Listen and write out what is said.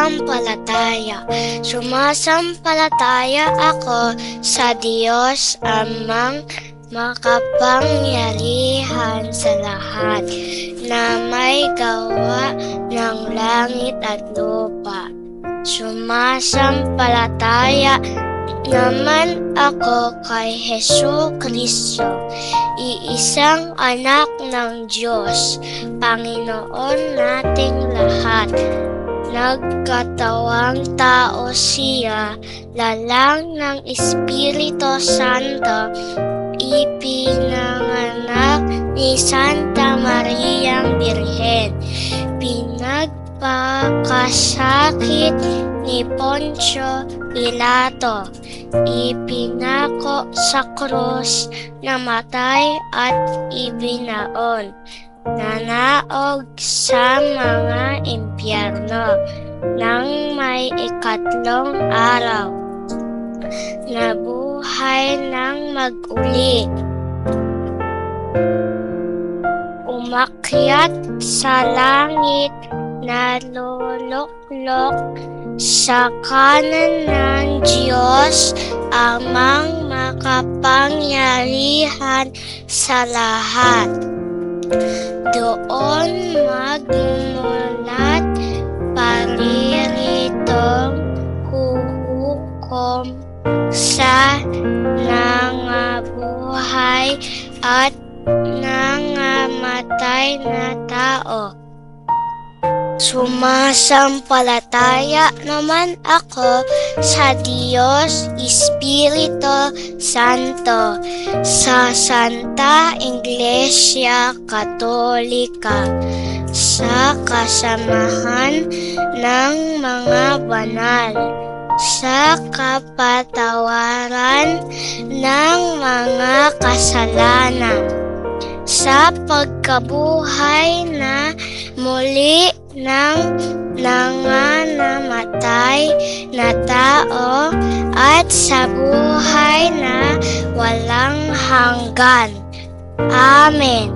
Sumasampalataya. Sumasampalataya ako sa Diyos amang makapangyarihan sa lahat, na may gawa ng langit at lupa. Sumasampalataya naman ako kay Jesucristo, iisang anak ng Diyos, Panginoon nating lahat. Nagkatawang tao siya, lalang ng Espiritu Santo, ipinanganak ni Santa Mariang Birhen, pinagpakasakit ni Poncio Pilato, ipinako sa krus, namatay at ibinaon, nanaog sa mga impyerno, nang may ikatlong araw, nabuhay ng mag-uli, umakyat sa langit, naluluklok sa kanan ng Diyos amang makapangyarihan sa lahat. Doon magmulat pariritong huhukom sa nangabuhay at nangamatay na tao. Sumasampalataya naman ako sa Diyos Espiritu Santo, sa Santa Iglesia Katolika, sa kasamahan ng mga banal, sa kapatawaran ng mga kasalanan, sa pagkabuhay na muli ng nangangamatay na tao, at sa buhay na walang hanggan. Amen.